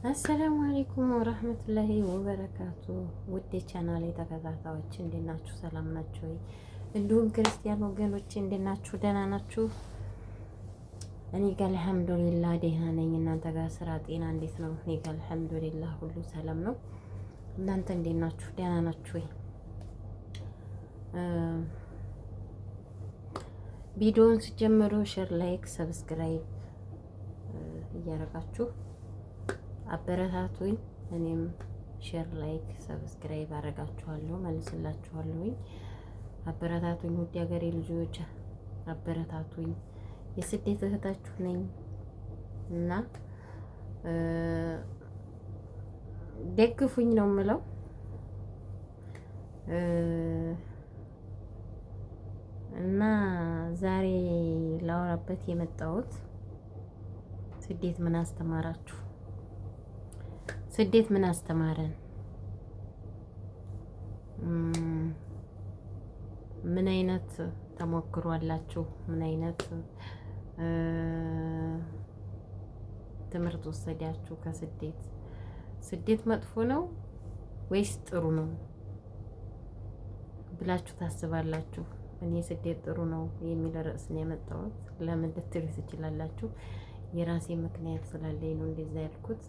አሰላሙ አለይኩም ወራህመቱላሂ ወበረካቱ። ውድ ቻናሌ ተከታታዮች እንዴት ናችሁ? ሰላም ናችሁ ወይ? እንዲሁም ክርስቲያን ወገኖች እንዴት ናችሁ? ደህና ናችሁ? እኔ ጋር አልሐምዱሊላህ ደህና ነኝ። እናንተ ጋር ስራ፣ ጤና እንዴት ነው? እኔ ጋር አልሐምዱሊላህ ሁሉ ሰላም ነው። እናንተ እንዴት ናችሁ? ደህና ናችሁ ወይ? ቪዲዮውን ሲጀምሩ ሼር፣ ላይክ፣ ሰብስክራይብ እያደረጋችሁ አበረታቱኝ። እኔም ሼር ላይክ ሰብስክራይብ አደርጋችኋለሁ፣ መልስላችኋለሁኝ። አበረታቱኝ ውድ ሀገሬ ልጆች አበረታቱኝ። የስደት እህታችሁ ነኝ እና ደግፉኝ ነው የምለው። እና ዛሬ ላወራበት የመጣሁት ስደት ምን አስተማራችሁ? ስደት ምን አስተማረን? ምን አይነት ተሞክሮ አላችሁ? ምን አይነት ትምህርት ወሰዳችሁ ከስደት? ስደት መጥፎ ነው ወይስ ጥሩ ነው ብላችሁ ታስባላችሁ? እኔ ስደት ጥሩ ነው የሚል ርዕስ ነው የመጣሁት። ለምን ልትሉ ትችላላችሁ። የራሴ ምክንያት ስላለኝ ነው እንደዛ ያልኩት።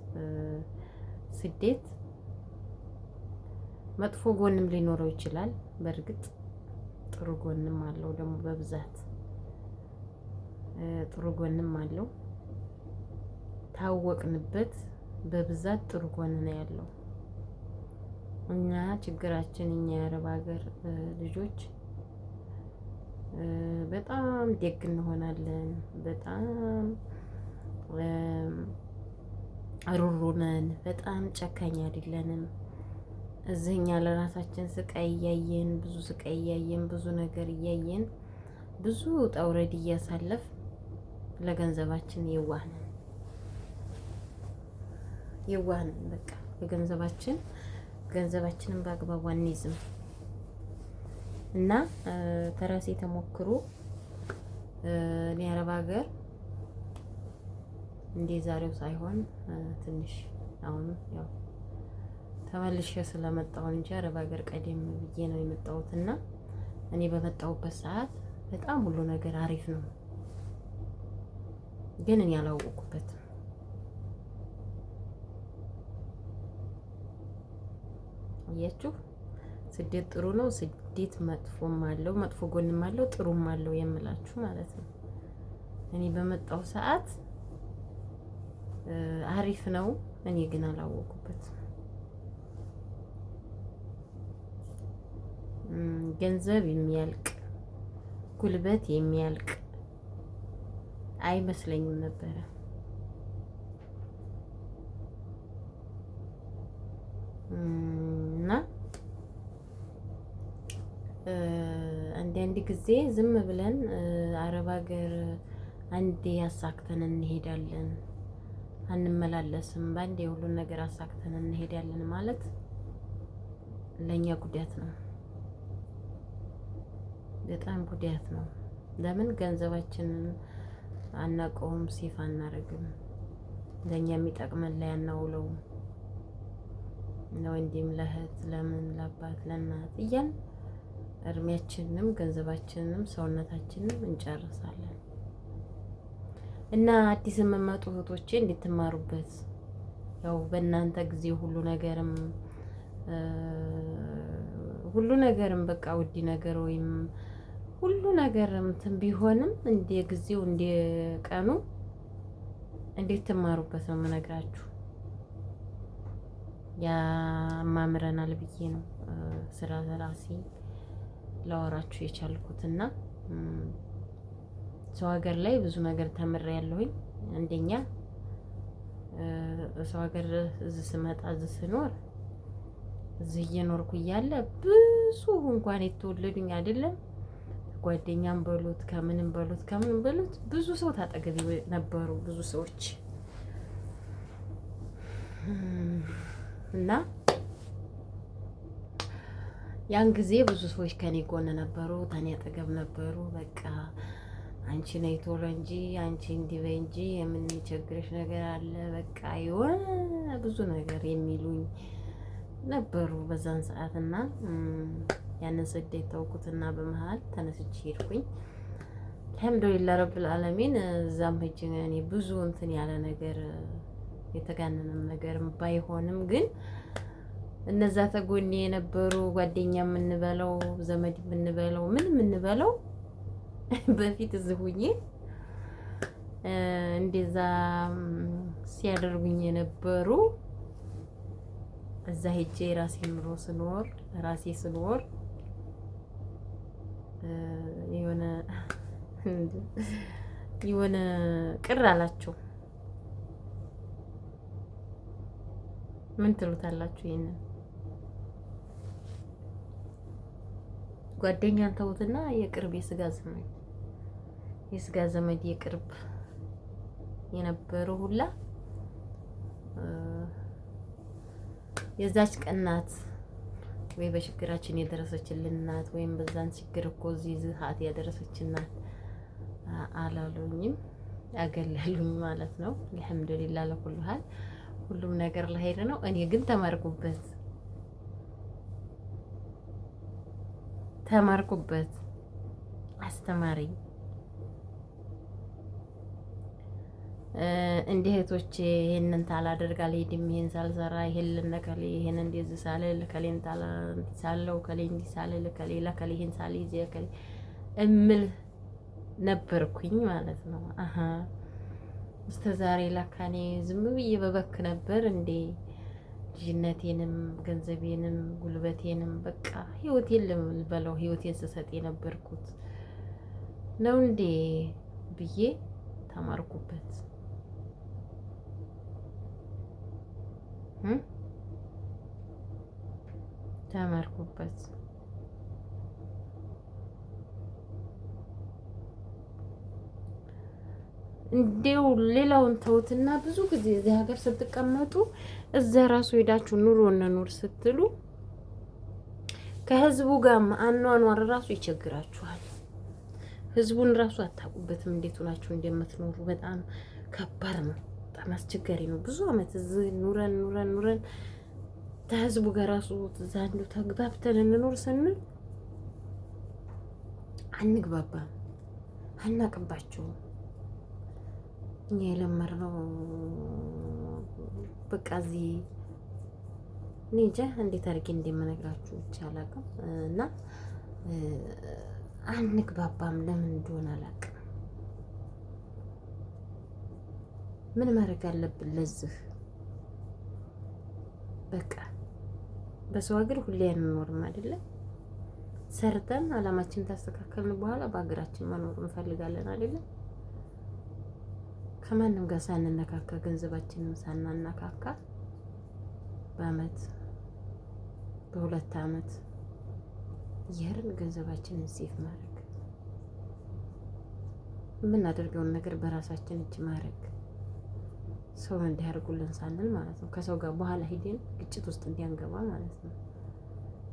ስደት መጥፎ ጎንም ሊኖረው ይችላል። በእርግጥ ጥሩ ጎንም አለው። ደግሞ በብዛት ጥሩ ጎንም አለው። ታወቅንበት በብዛት ጥሩ ጎን ነው ያለው። እኛ ችግራችን እኛ የአረብ ሀገር ልጆች በጣም ደግ እንሆናለን። በጣም ሩሩ ነን። በጣም ጨካኝ አይደለንም። እዚህኛ ለራሳችን ስቃይ እያየን ብዙ ስቃይ እያየን ብዙ ነገር እያየን ብዙ ውጣ ውረድ እያሳለፍ ለገንዘባችን የዋህነን በቃ ገንዘባችንን በአግባቡ አንይዝም። እና ተራሴ ተሞክሮ እኔ አረብ ሀገር እንደ ዛሬው ሳይሆን ትንሽ አሁን ያው ተመልሼ ስለመጣሁ እንጂ አረብ ሀገር ቀደም ብዬ ነው የመጣሁት። እና እኔ በመጣሁበት ሰዓት በጣም ሁሉ ነገር አሪፍ ነው፣ ግን እኔ አላወቅኩበትም። አያችሁ፣ ስደት ጥሩ ነው። ስደት መጥፎም አለው፣ መጥፎ ጎንም አለው፣ ጥሩም አለው የምላችሁ ማለት ነው። እኔ በመጣሁ ሰዓት አሪፍ ነው፣ እኔ ግን አላወቅኩበትም። ገንዘብ የሚያልቅ ጉልበት የሚያልቅ አይመስለኝም ነበረ። እና አንዳንድ ጊዜ ዝም ብለን አረብ ሀገር አንዴ አሳክተን እንሄዳለን፣ አንመላለስም። በአንዴ ሁሉን ነገር አሳክተን እንሄዳለን ማለት ለኛ ጉዳት ነው፣ በጣም ጉዳት ነው። ለምን ገንዘባችንን አናውቀውም፣ ሴፍ አናረግም፣ ለኛ የሚጠቅመን ላይ አናውለውም። ለወንድም ለእህት፣ ለምን ለአባት ለእናት እያልን እድሜያችንንም ገንዘባችንንም ሰውነታችንንም እንጨርሳለን። እና አዲስ የምመጡ እህቶቼ እንድትማሩበት፣ ያው በእናንተ ጊዜ ሁሉ ነገርም በቃ ውድ ነገር ወይም ሁሉ ነገር እንትን ቢሆንም እንደ ጊዜው እንደ ቀኑ እንዴት ትማሩበት ነው የምነግራችሁ። ያማምረናል ብዬ ነው ስራ ራሴ ላወራችሁ የቻልኩትና ሰው ሀገር ላይ ብዙ ነገር ተምሬያለሁኝ። አንደኛ ሰው ሀገር እዚህ ስመጣ እዚህ ስኖር እዚህ እየኖርኩ እያለ ብዙ እንኳን የተወለዱኝ አይደለም ጓደኛም በሉት ከምንም በሉት ብዙ ሰው ታጠገቢ ነበሩ፣ ብዙ ሰዎች እና ያን ጊዜ ብዙ ሰዎች ከኔ ጎን ነበሩ፣ ከኔ አጠገብ ነበሩ። በቃ አንቺ ነይ ቶሎ እንጂ አንቺ እንዲህ በይ እንጂ የምንቸግርሽ ነገር አለ በቃ የሆነ ብዙ ነገር የሚሉኝ ነበሩ በዛን ሰዓትና ያንን ስደት ተውኩትና በመሃል ተነስቼ ሄድኩኝ። አልሐምዱሊላህ ረብል ዓለሚን እዛም ሂጅ እኔ ብዙ እንትን ያለ ነገር የተጋነነም ነገር ባይሆንም ግን እነዛ ተጎኔ የነበሩ ጓደኛ የምንበለው ዘመድ የምንበለው ምን የምንበለው በፊት እዚህ ሁኜ እንደዛ ሲያደርጉኝ የነበሩ እዛ ሄጄ ራሴ ኑሮ ስኖር ራሴ ስኖር የሆነ ቅር አላቸው። ምን ትሉታላችሁ? ይሄንን ጓደኛን ተውትና የቅርብ የስጋ ዘመድ የቅርብ የነበሩ ሁላ የዛች ቀናት ወይ በችግራችን የደረሰችልን ናት ወይም በዛን ችግር እኮ እዚህ ዝሃት ያደረሰችን ናት አላሉኝም፣ አገለሉኝ ማለት ነው። አልሐምዱሊላህ ለኩሉ ሀል ሁሉም ነገር ለኸይር ነው። እኔ ግን ተማርኩበት አስተማሪ እንደ እህቶቼ ይሄንን ታላደርግ አልሄድም፣ ይሄን ሳልሰራ ይሄን ልነከሌ ይሄን እንደዚህ ሳልል ከሌን ሳለው ከሌ እንዲህ ሳልል ከሌላ ከሌ ይሄን ሳልይዝ ከሌ እምል ነበርኩኝ ማለት ነው። እስከ ዛሬ ለካኔ ዝም ብዬ በበክ ነበር እንዴ ልጅነቴንም ገንዘቤንም ጉልበቴንም በቃ ህይወቴን ልበለው ህይወቴን ስሰጥ የነበርኩት ነው እንዴ ብዬ ተማርኩበት። እንዴው ሌላውን ተውትና ብዙ ጊዜ እዚህ ሀገር ስትቀመጡ እዛ ራሱ ሄዳችሁ ኑሮ እንኑር ስትሉ ከህዝቡ ጋር አኗኗር ራሱ ይቸግራችኋል። ህዝቡን ራሱ አታውቁበትም፣ እንዴት ሆናችሁ እንደምትኖሩ በጣም ከባድ ነው፣ በጣም አስቸጋሪ ነው። ብዙ አመት እዚህ ኑረን ከህዝቡ ጋር ራሱ ተዛንዱ ተግባብተን እንኖር ስንል አንግባባም፣ አናቅባቸውም። እኛ የለመድነው በቃ እዚህ እኔ እንጃ እንዴት አድርጌ እንደምነግራችሁ ብቻ አላውቅም። እና አንግባባም፣ ለምን እንደሆነ አላውቅም። ምን ማድረግ አለብን ለዚህ? በቃ በሰው ሀገር ሁሌ አንኖርም አይደለም። ሰርተን አላማችን ታስተካከልን በኋላ በሀገራችን መኖር እንፈልጋለን አይደለም። ከማንም ጋር ሳንነካካ ገንዘባችንን ሳናነካካ በአመት በሁለት አመት ይሄርን ገንዘባችንን ሴፍ ማድረግ የምናደርገውን ነገር በራሳችን እጅ ማድረግ ሰው እንዲያርጉልን ሳንል ማለት ነው። ከሰው ጋር በኋላ ሄደን ግጭት ውስጥ እንዲያንገባ ማለት ነው።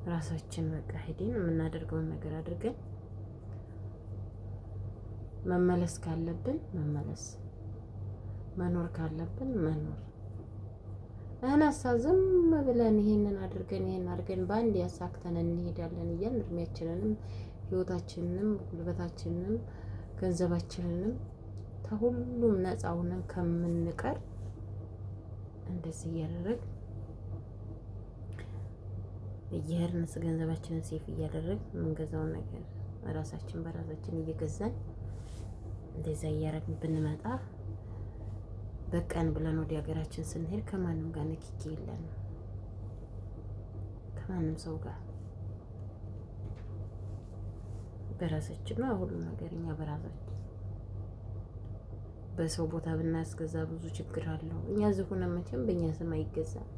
ራሳችን በቃ ሄደን የምናደርገውን ነገር አድርገን መመለስ ካለብን መመለስ፣ መኖር ካለብን መኖር። እነሳ ዝም ብለን ይሄንን አድርገን በአንድ ያሳክተን እንሄዳለን እያልን እድሜያችንንም ህይወታችንንም ጉልበታችንንም ገንዘባችንንም ከሁሉም ነፃ ሆነን ከምንቀር እንደዚህ እያደረግን እየሄድን ገንዘባችንን ሴፍ እያደረግን የምንገዛውን ነገር ራሳችን በራሳችን እየገዛን እንደዛ እያደረግን ብንመጣ በቀን ብለን ወደ ሀገራችን ስንሄድ ከማንም ጋር ንክኪ የለንም፣ ከማንም ሰው ጋር በራሳችን ነው ሁሉ ነገር። እኛ በራሳችን በሰው ቦታ ብናስገዛ ብዙ ችግር አለው። እኛ እዚህ ሆነን መቼም በእኛ ስም አይገዛም፣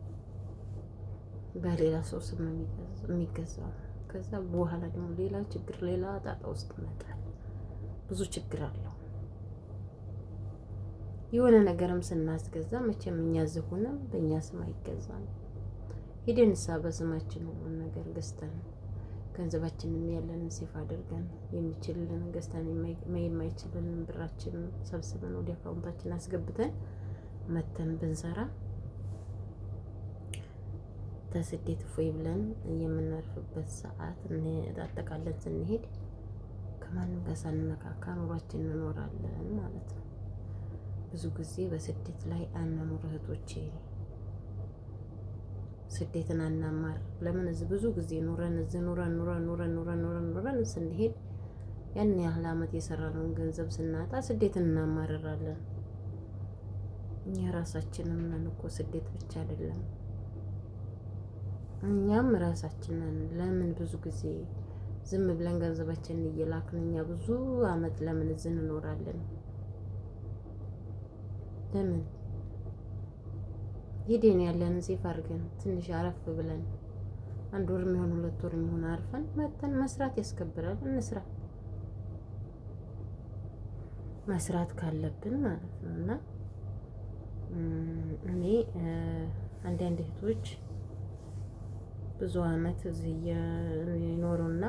በሌላ ሰው ስም የሚገዛው። ከዛ በኋላ ደግሞ ሌላ ችግር ሌላ ጣጣ ውስጥ ይመጣል። ብዙ ችግር አለው። የሆነ ነገርም ስናስገዛ መቼም እኛ እዚህ ሆነን በእኛ ስም አይገዛም። ሄደንሳ በስማችን ሁሉን ነገር ገዝተን ገንዘባችንን ያለንን ሴፍ አድርገን የሚችልልን ገዝተን የማይችልልን ብራችንን ሰብስበን ወደ አካውንታችን አስገብተን መተን ብንሰራ ተስደት ፎይ ብለን የምናርፍበት ሰዓት አጠቃለን ስንሄድ ከማንም ጋር ሳንነካካ ኑሯችን እንኖራለን ማለት ነው። ብዙ ጊዜ በስደት ላይ አናኑር እህቶቼ፣ ስደትን አናማር። ለምን እዚህ ብዙ ጊዜ ኑረን ስንሄድ ያን ያህል አመት የሰራነውን ገንዘብ ስናጣ ስደትን እናማርራለን። እኛ ራሳችንም ነን እኮ ስደት ብቻ አይደለም፣ እኛም ራሳችንን ለምን ብዙ ጊዜ ዝም ብለን ገንዘባችንን እየላክን እኛ ብዙ አመት ለምን እዚህ እንኖራለን? ለምን ሄደን ያለን ሴፍ አድርገን ትንሽ አረፍ ብለን 1 ወር የሚሆን 2 ወር የሚሆን አርፈን መተን መስራት ያስከብራል። እንስራ፣ መስራት ካለብን ማለት ነው። እና እኔ አንዳንድ እህቶች ብዙ አመት እዚህ ይኖሩና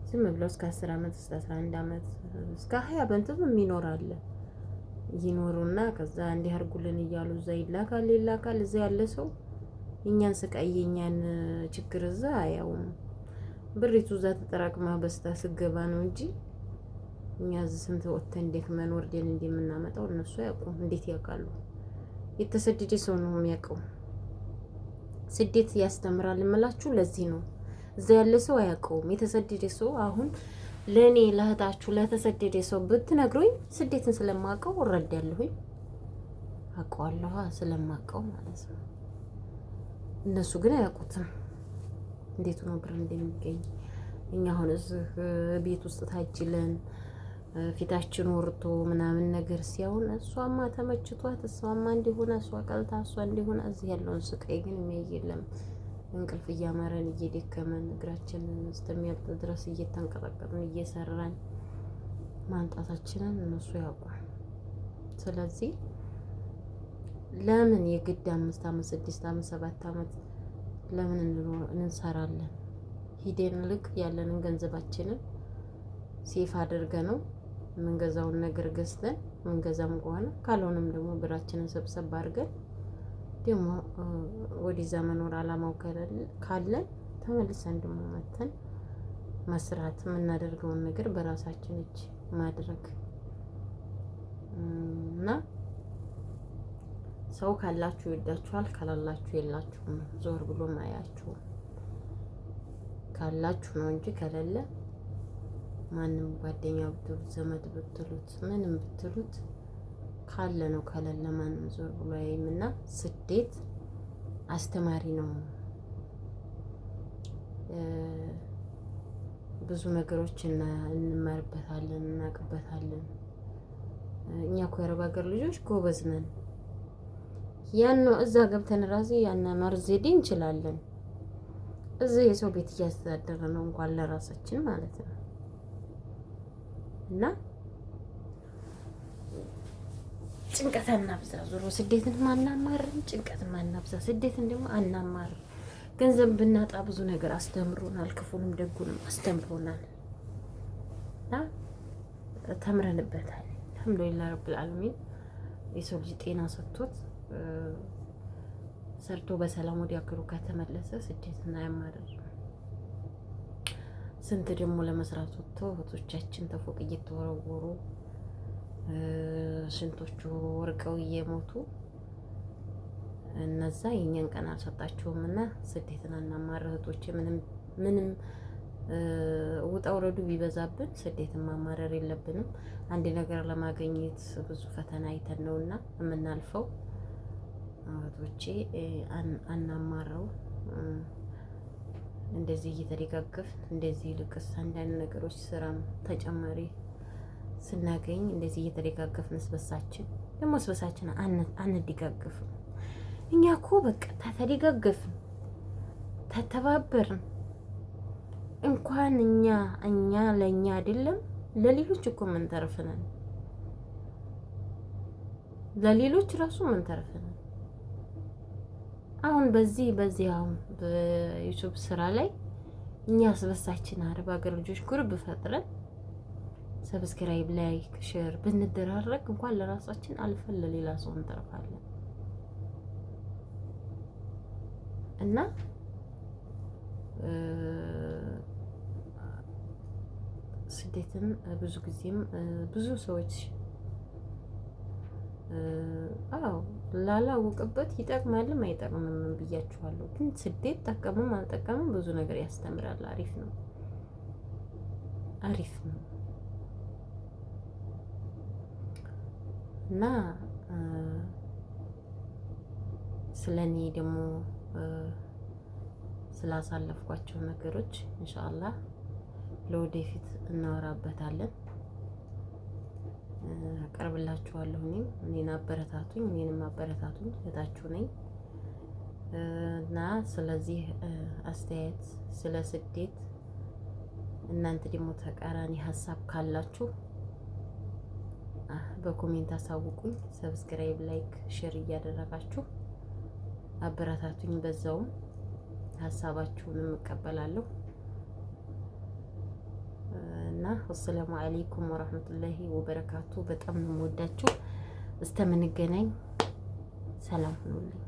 ዝም ብለው እስከ 10 አመት እስከ 11 አመት እስከ 20 በእንትን የሚኖር አለ። ይኖሩና ከዛ እንዲህ አድርጉልን እያሉ እዛ ይላካል። እዛ ያለ ሰው የኛን ስቃይ የኛን ችግር እዛ አያውም። ብሪቱ እዛ ተጠራቅማ በስታ ስገባ ነው እንጂ እኛ እዚህ ስንት ወጥተን ደክመን ወርደን እንደምናመጣው እነሱ አያውቁም። እንዴት ያውቃሉ? የተሰደደ ሰው ነው የሚያውቀው። ስደት ያስተምራል እምላችሁ ለዚህ ነው። እዛ ያለ ሰው አያውቀውም። የተሰደደ ሰው አሁን ለኔ ለእህታችሁ ለተሰደደ ሰው ብትነግሩኝ ስደትን ስለማውቀው እረዳለሁኝ፣ አውቀዋለሁ ስለማውቀው ማለት ነው። እነሱ ግን አያውቁትም እንዴት ነው ብር እንደሚገኝ። እኛ አሁን እዚህ ቤት ውስጥ ታጅለን ፊታችን ወርቶ ምናምን ነገር ሲያውን እሷማ ተመችቷት እሷማ እንዲሆነ እሷ ቀልታ እሷ እንዲሆነ እዚህ ያለውን ስቃይ ግን የሚያይ የለም። እንቅልፍ እያማረን እየደከመን እግራችንን እስከሚያብጥ ድረስ እየተንቀጠቀጥን እየሰራን ማንጣታችንን እነሱ ያውቃል። ስለዚህ ለምን የግድ 5 አመት 6 አመት 7 አመት ለምን እንሰራለን? ሂደን ልቅ ያለንን ገንዘባችንን ሴፍ አድርገነው የምንገዛውን ነገር ገዝተን ምንገዛም ከሆነ ካልሆነም ደግሞ ብራችንን ሰብሰብ አድርገን ደግሞ ወዲዛ መኖር አላማው ካለን ተመልሰን ደግሞ መተን መስራት የምናደርገውን ነገር በራሳችን እጅ ማድረግ እና ሰው ካላችሁ ይወዳችኋል፣ ካላላችሁ የላችሁም። ዞር ብሎ ማያችሁ ካላችሁ ነው እንጂ ከሌለ ማንም ጓደኛ ብትሉት ዘመድ ብትሉት ምንም ብትሉት ካለ ነው። ከሌለ ማንም ዞር ብሎ ያይምና ስደት አስተማሪ ነው። ብዙ ነገሮች እንማርበታለን፣ እናውቅበታለን። እኛ እኮ የአረብ ሀገር ልጆች ጎበዝ ነን። ያን ነው እዛ ገብተን ራሴ ያናኗር ዘዴ እንችላለን። እዚህ የሰው ቤት እያስተዳደረ ነው እንኳን ለራሳችን ማለት ነው። እና ጭንቀት አናብዛ። ዞሮ ስደትን ማናማርን ጭንቀት ማናብዛ። ስደትን ደግሞ አናማርን። ገንዘብ ብናጣ ብዙ ነገር አስተምሮናል፣ ክፉንም ደጉንም አስተምሮናል እና ተምረንበታል። አልሐምዱሊላህ ረብል ዓለሚን የሰው ልጅ ጤና ሰጥቶት ሰርቶ በሰላም ወደ አገሩ ከተመለሰ ስደትን አያማርር። ስንት ደግሞ ለመስራት ወጥተው እህቶቻችን ተፎቅ እየተወረወሩ ስንቶቹ ወርቀው እየሞቱ እነዛ የኛን ቀን አልሰጣቸውም። እና ስደትን አናማር እህቶቼ። ምንም ውጣ ውረዱ ቢበዛብን ስደትን ማማረር የለብንም። አንድ ነገር ለማግኘት ብዙ ፈተና አይተን ነውና የምናልፈው። እህቶቼ አናማረው። እንደዚህ እየተደጋገፍን እንደዚህ ልቅስ አንዳንድ ነገሮች ስራም ተጨማሪ ስናገኝ እንደዚህ እየተደጋገፍን ስበሳችን ደግሞ ስበሳችን አንደጋገፍም። እኛ እኮ በቃ ተደጋገፍን ተተባበርን እንኳን እኛ ለኛ አይደለም ለሌሎች እኮ ምን ተርፈናል። ለሌሎች ራሱ ምን ተርፈናል። አሁን በዚህ አሁን በዩቲዩብ ስራ ላይ እኛስ በሳችን አረብ ሀገር ልጆች ጉርብ ፈጥረን ሰብስክራይብ፣ ላይክ፣ ሼር ብንደራረግ እንኳን ለራሳችን አልፈን ለሌላ ሰው እንተርፋለን። እና ስደትን ብዙ ጊዜም ብዙ ሰዎች ላላወቅበት ይጠቅማልም አይጠቅምም ብያችኋለሁ። ግን ስደት ጠቀምም አልጠቀምም ብዙ ነገር ያስተምራል። አሪፍ ነው። እና ስለኔ ደግሞ ስላሳለፍኳቸው ነገሮች ኢንሻአላህ ለወደፊት እናወራበታለን፣ አቀርብላችኋለሁ። እኔንም አበረታቱኝ፣ እህታችሁ ነኝ። እና ስለዚህ አስተያየት ስለ ስደት እናንተ ደግሞ ተቃራኒ ሀሳብ ካላችሁ በኮሜንት አሳውቁኝ። ሰብስክራይብ፣ ላይክ፣ ሼር እያደረጋችሁ አበረታቱኝ። በዛውም ሀሳባችሁንም እቀበላለሁ። እና አሰላሙ አለይኩም ወራህመቱላሂ ወበረካቱ። በጣም ነው የምወዳችሁ። እስከምንገናኝ ሰላም ሁኑልኝ።